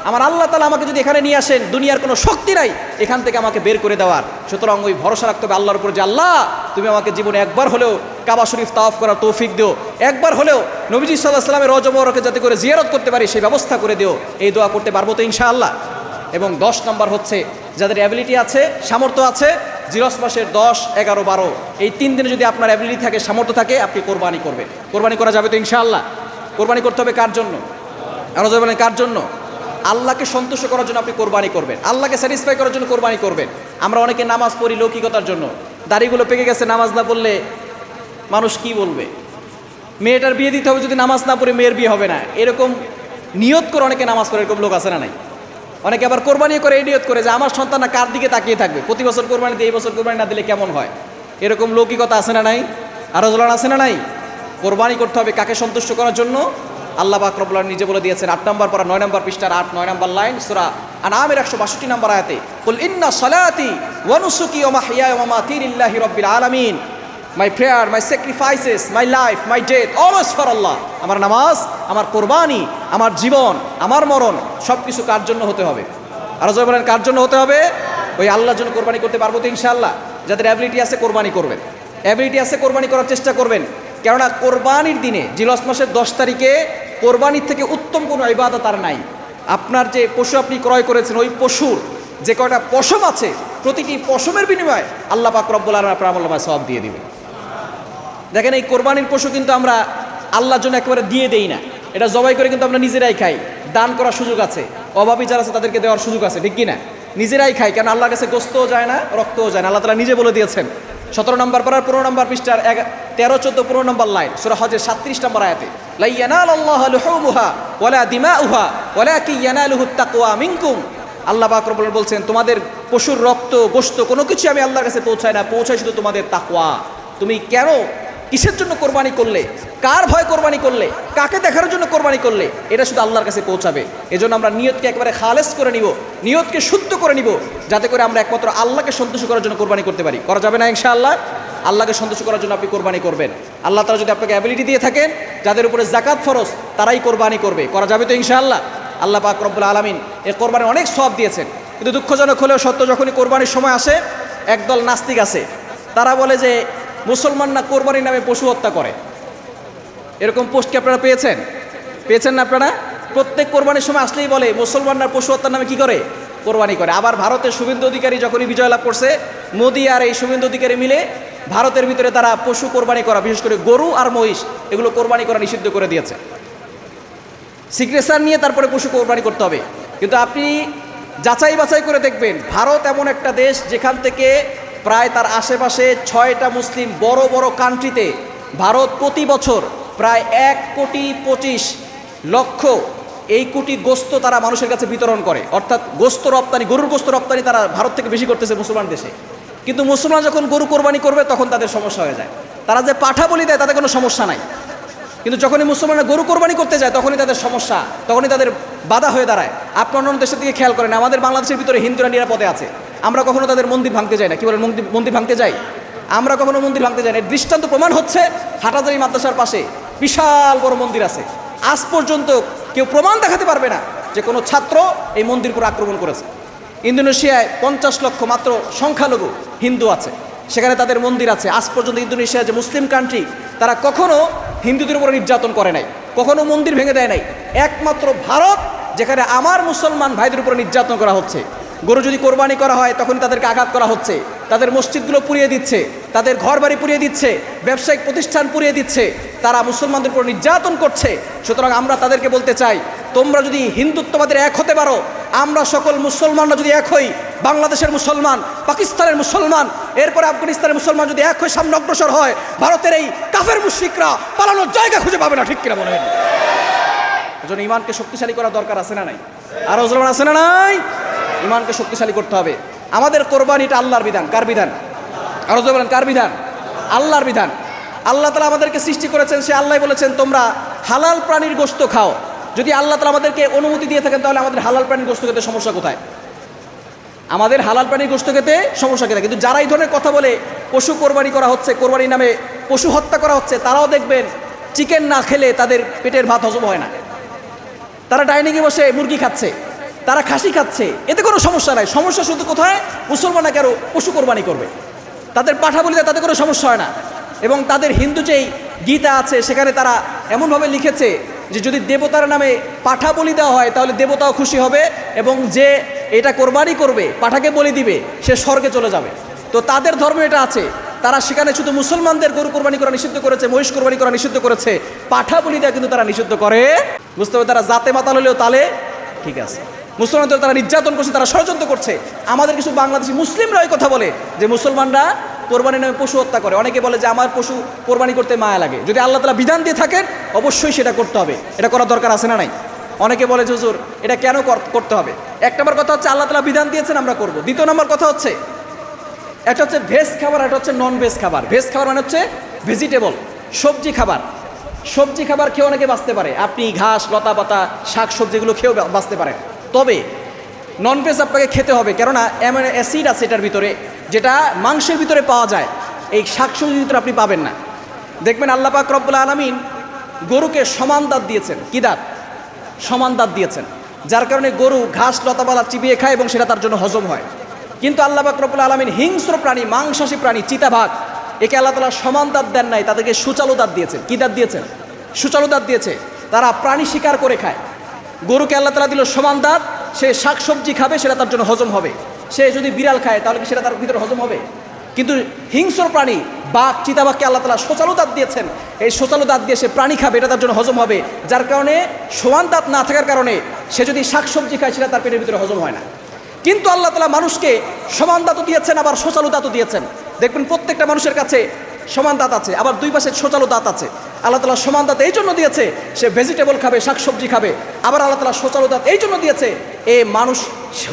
আমার আল্লাহ তাআলা আমাকে যদি এখানে নিয়ে আসেন, দুনিয়ার কোনো শক্তি নাই এখান থেকে আমাকে বের করে দেওয়ার। সুতরাং ওই ভরসা রাখতে হবে আল্লাহর উপর যে আল্লাহ তুমি আমাকে জীবনে একবার হলেও কাবা শরীফ তাওয়াফ করার তৌফিক দিও, একবার হলেও নবীজি সাল্লাল্লাহু আলাইহি ওয়াসাল্লামের রওজা মুবারকে যাতে করে জিয়ারত করতে পারি সেই ব্যবস্থা করে দিও। এই দোয়া করতে পারবো তো ইনশাআল্লাহ? এবং 10 নম্বর হচ্ছে যাদের অ্যাবিলিটি আছে, সামর্থ্য আছে, জিরস মাসের 10, 11, 12 এই 3 দিনে যদি আপনার অ্যাবিলিটি থাকে, সামর্থ্য থাকে, আপনি কোরবানি করবেন। কোরবানি করা যাবে তো ইনশাআল্লাহ? কোরবানি করতে হবে কার জন্য? আরো জোরে বলেন কার জন্য? আল্লাহকে সন্তুষ্ট করার জন্য আপনি কোরবানি করবেন, আল্লাহকে স্যাটিসফাই করার জন্য কোরবানি করবেন। আমরা অনেকে নামাজ পড়ি লৌকিকতার জন্য, দাড়িগুলো পেকে গেছে, নামাজ না পড়লে মানুষ কি বলবে, মেয়েটার বিয়ে দিতে হবে, যদি নামাজ না পড়ে মেয়ের বিয়ে হবে না, এরকম নিয়ত করে অনেকে নামাজ পড়ে, এরকম লোক আছে না নাই? অনেকে আবার কোরবানি করে এই নিয়ত করে যে আমার সন্তানরা কার দিকে তাকিয়ে থাকবে, প্রতি বছর কোরবানি দিয়ে এই বছর কোরবানি না দিলে কেমন হয়, এরকম লৌকিকতা আছে না নাই? আরো জোলান আছে না নাই? কোরবানি করতে হবে কাকে সন্তুষ্ট করার জন্য? আল্লাহ পাক রব্বুল আলামিন নিজে বলে দিয়েছেন 8 নম্বর পারা 9 নম্বর পৃষ্ঠার 8-9 নম্বর লাইন সূরা আনআমের 162 নম্বর আয়াতে, কুল ইন্না সালাতি ওয়া নুসুকি ওয়া মাহইয়ায়া ওয়া মামাতি লিল্লাহি রাব্বিল আলামিন, my prayer, my sacrifices, my life, my death, always for Allah. আমার নামাজ, আমার কোরবানি, আমার জীবন, আমার মরণ সব কিছু কার জন্য হতে হবে? আরো জোরে বলেন কার জন্য হতে হবে? ওই আল্লাহর জন্য কোরবানি করতে পারবো তো ইনশাআল্লাহ? যাদের অ্যাবিলিটি আছে কোরবানি করবেন, অ্যাবিলিটি আছে কোরবানি করার চেষ্টা করবেন। কেননা কোরবানির দিনে জিলহজ মাসের 10 তারিখে কোরবানির থেকে উত্তম কোনো ইবাদত আর নাই। আপনার যে পশু আপনি ক্রয় করেছেন, ওই পশুর যে কয়টা পশম আছে, প্রতিটি পশমের বিনিময়ে আল্লাহ পাক রব্বুল আলামিন আপনার আমল নামায় সওয়াব দিয়ে দিবেন। দেখেন এই কোরবানির পশু কিন্তু আমরা আল্লাহর জন্য একেবারে দিয়ে দেই না, এটা জবাই করে কিন্তু আমরা নিজেরাই খাই। দান করার সুযোগ আছে, অভাবী যারা আছে তাদেরকে দেওয়ার সুযোগ আছে, ঠিক কি না? নিজেরাই খাই, কেন আল্লাহর কাছে গোস্তও যায় না, রক্তও যায় না। আল্লাহ তাআলা নিজে বলে দিয়েছেন 17 নম্বর পারার 15 নম্বর পৃষ্ঠার 13, 14, 15 নম্বর লাইন সূরা হজের 37 নম্বর আয়াতে, লা ইয়ানালাল্লাহু লুহুমুহা ওয়ালা দিমাউহা ওয়ালাকিন ইয়ানালুহুত তাকওয়া মিনকুম। আল্লাহ পাক রব্বুল আলামিন বলছেন তোমাদের পশুর রক্ত গোশত কোনো কিছু আমি আল্লাহর কাছে পৌঁছায় না, পৌঁছায় শুধু তোমাদের তাকওয়া। তুমি কেন কিসের জন্য কোরবানি করলে, কার ভয় কোরবানি করলে, কাকে দেখার জন্য কোরবানি করলে, এটা শুধু আল্লাহর কাছে পৌঁছাবে। এজন্য আমরা নিয়তকে একেবারে খালেস করে নিব, নিয়তকে শুদ্ধ করে নিব, যাতে করে আমরা একমাত্র আল্লাহকে সন্তুষ্ট করার জন্য কোরবানি করতে পারি। করা যাবে না ইনশাআল্লাহ? আল্লাহকে সন্তুষ্ট করার জন্য আপনি কোরবানি করবেন। আল্লাহ তাআলা যদি আপনাকে অ্যাবিলিটি দিয়ে থাকেন, যাদের উপরে যাকাত ফরজ তারাই কোরবানি করবে। করা যাবে তো ইনশাআল্লাহ? আল্লাহ পাক রব্বুল আলামিন এই কোরবানির অনেক সওয়াব দিয়েছেন, কিন্তু দুঃখজনক হলেও সত্য, যখনই কোরবানির সময় আসে একদল নাস্তিক আছে, তারা বলে যে মুসলমান না কোরবানির নামে পশু হত্যা করে। এরকম পোস্ট কি আপনারা পেয়েছেন না আপনারা? প্রত্যেক কোরবানির সময় আসলেই বলে মুসলমানরা পশু হত্যার নামে কি করে? কোরবানি করে। আবার ভারতের শুভেন্দু অধিকারী যখনই বিজয় লাভ করছে, মোদি আর এই শুভেন্দু অধিকারী মিলে ভারতের ভিতরে তারা পশু কোরবানি করা, বিশেষ করে গরু আর মহিষ, এগুলো কোরবানি করা নিষিদ্ধ করে দিয়েছে। সিগনেচার নিয়ে তারপরে পশু কোরবানি করতে হবে। কিন্তু আপনি যাচাই বাছাই করে দেখবেন, ভারত এমন একটা দেশ যেখান থেকে প্রায় তার আশেপাশে 6টা মুসলিম বড় বড় কান্ট্রিতে ভারত প্রতি বছর প্রায় 1,25,00,000 এই কোটি গোস্ত তারা মানুষের কাছে বিতরণ করে। অর্থাৎ গোস্ত রপ্তানি, গরুর গোস্ত রপ্তানি তারা ভারত থেকে বেশি করতেছে মুসলমান দেশে। কিন্তু মুসলমান যখন গরু কোরবানি করবে তখন তাদের সমস্যা হয়ে যায়। তারা যে পাঠা বলি দেয় তাতে কোনো সমস্যা নাই, কিন্তু যখনই মুসলমানরা গরু কোরবানি করতে যায় তখনই তাদের সমস্যা, তখনই তাদের বাধা হয়ে দাঁড়ায়। আপনি অন্য দেশের দিকে খেয়াল করেন, আমাদের বাংলাদেশের ভিতরে হিন্দুরা নিরাপদে আছে, আমরা কখনো তাদের মন্দির ভাঙতে যাই না। কি বলেন, মন্দির ভাঙতে যাই? আমরা কখনো মন্দির ভাঙতে যাই না। দৃষ্টান্ত প্রমাণ হচ্ছে হাটাজারি মাদ্রাসার পাশে বিশাল বড় মন্দির আছে, আজ পর্যন্ত কেউ প্রমাণ দেখাতে পারবে না যে কোনো ছাত্র এই মন্দির উপর আক্রমণ করেছে। ইন্দোনেশিয়ায় 50 লক্ষ মাত্র সংখ্যালঘু হিন্দু আছে, সেখানে তাদের মন্দির আছে। আজ পর্যন্ত ইন্দোনেশিয়া যে মুসলিম কান্ট্রি, তারা কখনো হিন্দুদের উপরে নির্যাতন করে নাই, কখনো মন্দির ভেঙে দেয় নাই। একমাত্র ভারত, যেখানে আমার মুসলমান ভাইদের উপরে নির্যাতন করা হচ্ছে। গরু যদি কোরবানি করা হয় তখন তাদেরকে আঘাত করা হচ্ছে, তাদের মসজিদগুলো পুড়িয়ে দিচ্ছে, তাদের ঘর বাড়ি পুড়িয়ে দিচ্ছে, ব্যবসায়িক প্রতিষ্ঠান পুড়িয়ে দিচ্ছে, তারা মুসলমানদের উপর নির্যাতন করছে। সুতরাং আমরা তাদেরকে বলতে চাই, তোমরা যদি হিন্দুত্ববাদের এক হতে পারো, আমরা সকল মুসলমানরা যদি এক হই, বাংলাদেশের মুসলমান, পাকিস্তানের মুসলমান, এরপরে আফগানিস্তানের মুসলমান যদি এক হয়ে সামনে অগ্রসর হয়, ভারতের এই কাফের মুশরিকরা পালানোর জায়গা খুঁজে পাবে না। ঠিক কিনা বলেন? এজন্য ইমানকে শক্তিশালী করা দরকার আছে না নাই? আর মুসলমান আছে না নাই? ইমানকে শক্তিশালী করতে হবে। আমাদের কোরবানিটা আল্লাহর বিধান। কার বিধান? আর বলেন, কার বিধান? আল্লাহর বিধান। আল্লাহ তাআলা আমাদেরকে সৃষ্টি করেছেন, সে আল্লাহ বলেছেন তোমরা হালাল প্রাণীর গোশত খাও। যদি আল্লাহ তাআলা আমাদেরকে অনুমতি দিয়ে থাকেন তাহলে আমাদের হালাল প্রাণীর গোশত খেতে সমস্যা কোথায়? আমাদের হালাল প্রাণীর গোশত খেতে সমস্যা কোথায়? কিন্তু যারা এই ধরনের কথা বলে পশু কোরবানি করা হচ্ছে, কোরবানির নামে পশু হত্যা করা হচ্ছে, তারাও দেখবেন চিকেন না খেলে তাদের পেটের ভাত হজম হয় না। তারা ডাইনিংয়ে বসে মুরগি খাচ্ছে, তারা খাসি খাচ্ছে, এতে কোনো সমস্যা নাই। সমস্যা শুধু কোথায়? মুসলমানরা কেন পশু কোরবানি করবে? তাদের পাঠা বলিতে তাতে কোনো সমস্যা হয় না। এবং তাদের হিন্দু যেই গীতা আছে সেখানে তারা এমনভাবে লিখেছে যে যদি দেবতার নামে পাঠা বলি দেওয়া হয় তাহলে দেবতাও খুশি হবে, এবং যে এটা কোরবানি করবে, পাঠাকে বলি দিবে, সে স্বর্গে চলে যাবে। তো তাদের ধর্ম এটা আছে, তারা সেখানে শুধু মুসলমানদের গরু কোরবানি করা নিষিদ্ধ করেছে, মহিষ কোরবানি করা নিষিদ্ধ করেছে, পাঠা বলি দেওয়া কিন্তু তারা নিষিদ্ধ করে। বুঝতে হবে, তারা জাতে মাতাল হলেও তালে ঠিক আছে। মুসলমানদের তারা নির্যাতন করছে, তারা ষড়যন্ত্র করছে। আমাদের কিছু বাংলাদেশি মুসলিমরা এই কথা বলে যে মুসলমানরা কোরবানির নামে পশু হত্যা করে। অনেকে বলে যে আমার পশু কোরবানি করতে মায়া লাগে। যদি আল্লাহ তাআলা বিধান দিয়ে থাকেন অবশ্যই সেটা করতে হবে, এটা করার দরকার আছে না নাই? অনেকে বলে যে হুজুর এটা কেন করতে হবে? এক নম্বর কথা হচ্ছে আল্লাহ তাআলা বিধান দিয়েছেন, আমরা করব। দ্বিতীয় নম্বর কথা হচ্ছে, একটা হচ্ছে ভেজ খাবার, একটা হচ্ছে নন ভেজ খাবার। ভেজ খাবার মানে হচ্ছে ভেজিটেবল, সবজি খাবার। সবজি খাবার খেয়ে অনেকে বাঁচতে পারে, আপনি ঘাস লতা পাতা শাক সবজিগুলো খেয়েও বাঁচতে পারেন। তবে নন ভেজ আপনাকে খেতে হবে, কেননা এমন অ্যাসিড আছে এটার ভিতরে যেটা মাংসের ভিতরে পাওয়া যায়, এই শাকসবজির ভিতরে আপনি পাবেন না। দেখবেন আল্লাহ পাক রব্বুল আলামিন গরুকে সমান দাঁত দিয়েছেন। কি দাঁত? সমান দাঁত দিয়েছেন, যার কারণে গরু ঘাস লতাপালা চিবিয়ে খায় এবং সেটা তার জন্য হজম হয়। কিন্তু আল্লাহ পাক রব্বুল আলামিন হিংস্র প্রাণী, মাংসাশী প্রাণী চিতাবাঘ, একে আল্লাহ তাআলা সমান দাঁত দেন নাই, তাদেরকে সুচালু দাঁত দিয়েছেন। কি দাঁত দিয়েছেন? সুচালু দাঁত দিয়েছে। তারা প্রাণী শিকার করে খায়। গরুকে আল্লাহ তাআলা দিল সমান দাঁত, সে শাকসবজি খাবে, সেটা তার জন্য হজম হবে। সে যদি বিড়াল খায় তাহলে কি সেটা তার ভিতরে হজম হবে? কিন্তু হিংস্র প্রাণী বাঘ, চিতাবাঘকে আল্লাহ তাআলা সোচালু দাঁত দিয়েছেন, এই সোচালু দাঁত দিয়ে সে প্রাণী খাবে, এটা তার জন্য হজম হবে। যার কারণে সমান দাঁত না থাকার কারণে সে যদি শাকসবজি খায় সেটা তার পেটের ভিতরে হজম হয় না। কিন্তু আল্লাহ তাআলা মানুষকে সমান দাঁতও দিয়েছেন, আবার সোচালু দাঁতও দিয়েছেন। দেখবেন প্রত্যেকটা মানুষের কাছে সমান দাঁত আছে, আবার দুই পাশে সোচালু দাঁত আছে। আল্লাহ তাআলা সমান দাঁত এই জন্য দিয়েছে সে ভেজিটেবল খাবে, শাকসবজি খাবে। আবার আল্লাহ তাআলা সোচালু দাঁত এই জন্য দিয়েছে এ মানুষ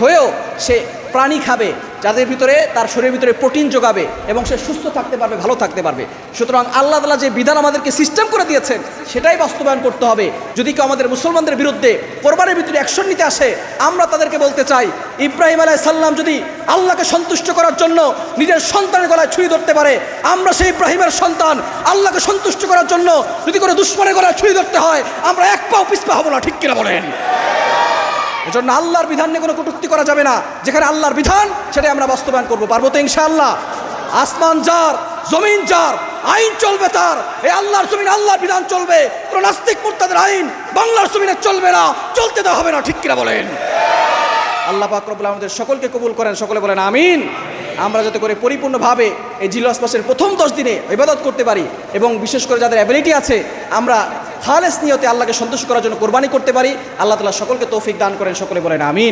হয়েও সে প্রাণী খাবে, যাদের ভিতরে তার শরীরের ভিতরে প্রোটিন যোগাবে এবং সে সুস্থ থাকতে পারবে, ভালো থাকতে পারবে। সুতরাং আল্লাহ তাআলা যে বিধান আমাদেরকে সিস্টেম করে দিয়েছেন সেটাই বাস্তবায়ন করতে হবে। যদি কেউ আমাদের মুসলমানদের বিরুদ্ধে কোরবানির ভিতরে অ্যাকশন নিতে আসে, আমরা তাদেরকে বলতে চাই, ইব্রাহিম আলাইহিস সালাম যদি আল্লাহকে সন্তুষ্ট করার জন্য নিজের সন্তানের গলায় ছুরি ধরতে পারে, আমরা সেই ইব্রাহিমের সন্তান আল্লাহকে সন্তুষ্ট করার জন্য যদি কোনো দুশমনের গলায় ছুরি ধরতে হয়, আমরা এক পাও পিছপা হব না। ঠিক কিনা বলেন? এজন্য আল্লাহর বিধান নিয়ে কোনো কটূক্তি করা যাবে না। যেখানে আল্লাহর বিধান সেটাই আমরা বাস্তবায়ন করবো। পারবো তো ইনশাআল্লাহ? আসমান যার, জমিন যার, আইন চলবে তার। এই আল্লাহর জমিন আল্লাহর বিধান চলবে, কোনো নাস্তিক মুরতাদের আইন বাংলার জমিনে চলবে না, চলতে দেওয়া হবে না। ঠিক কিনা বলেন? আল্লাহ পাক রব্বুল আলামিন আমাদের সকলকে কবুল করেন, সকলে বলেন আমিন। আমরা যাতে করে পরিপূর্ণভাবে এই জিলহজ মাসের প্রথম 10 দিনে ইবাদত করতে পারি এবং বিশেষ করে যাদের অ্যাবিলিটি আছে আমরা খালেস নিয়তে আল্লাহকে সন্তুষ্ট করার জন্য কোরবানি করতে পারি। আল্লাহ তাআলা সকলকে তৌফিক দান করেন, সকলে বলেন আমিন।